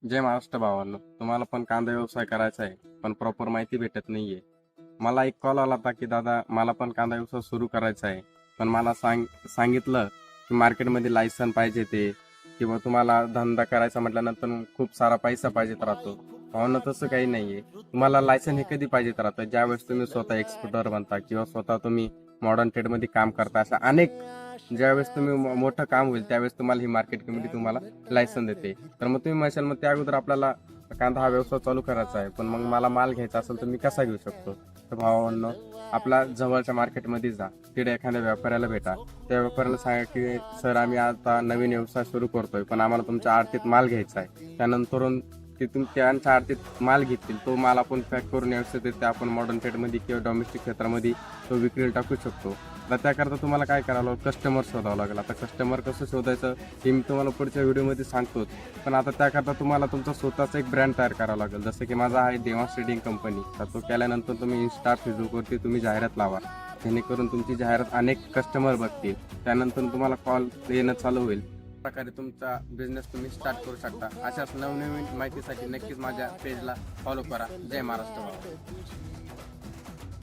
जय महाराष्ट्र भावांनो, तुम्हाला पण कांदा व्यवसाय करायचा आहे पण प्रॉपर माहिती भेटत नाहीये. मला एक कॉल आला होता की दादा मला पण कांदा व्यवसाय सुरू करायचा आहे, पण मला सांगितलं की मार्केटमध्ये लायसन पाहिजे ते, किंवा तुम्हाला धंदा करायचा म्हटल्यानंतर खूप सारा पैसा पाहिजेत राहतो. भावांनो, तसं काही नाहीये. तुम्हाला लायसन हे कधी पाहिजेत राहतं, ज्यावेळेस तुम्ही स्वतः एक्सपोर्टर बनता किंवा स्वतः तुम्ही मॉडर्न ट्रेडमध्ये काम करता. अशा अनेक ज्यावेळेस तुम्ही मोठं काम होईल त्यावेळेस तुम्हाला ही मार्केट कमिटी तुम्हाला लायसन देते. तर मग तुम्ही म्हणशाल मग त्या अगोदर आपल्याला कांदा हा व्यवसाय चालू करायचा आहे, पण मग मला माल घ्यायचा असेल तर मी कसा घेऊ शकतो? तर भावांनो, आपला जवळच्या मार्केटमध्ये जा, तिथे एखाद्या व्यापाऱ्याला भेटा. त्या व्यापाऱ्याला सांगा की सर, आम्ही आता नवीन व्यवसाय सुरू करतोय पण आम्हाला तुमच्या आडतीत माल घ्यायचा आहे. त्यानंतर ते त्यांच्या आडतीत माल घेतील, तो माल आपण पॅक करून व्यवस्थित आपण मॉडर्न ट्रेडमध्ये किंवा डोमेस्टिक क्षेत्रामध्ये तो विक्रीला टाकू शकतो. आता त्याकरता तुम्हाला काय करावं लागेल, कस्टमर शोधावं लागेल. आता कस्टमर कसं शोधायचं हे मी तुम्हाला पुढच्या व्हिडिओमध्ये सांगतोच. पण आता त्याकरता तुम्हाला तुमचा स्वतःचा एक ब्रँड तयार करावा लागेल. जसं की माझा आहे देवांश ट्रेडिंग कंपनी. तर तो केल्यानंतर तुम्ही इन्स्टा फेसबुकवरती तुम्ही जाहिरात लावा, जेणेकरून तुमची जाहिरात अनेक कस्टमर बघतील. त्यानंतर तुम्हाला कॉल येणं चालू होईल. प्रकारे तुमचा बिझनेस तुम्ही स्टार्ट करू शकता. अशाच नवनवीन माहितीसाठी नक्कीच माझ्या पेजला फॉलो करा. जय महाराष्ट्र.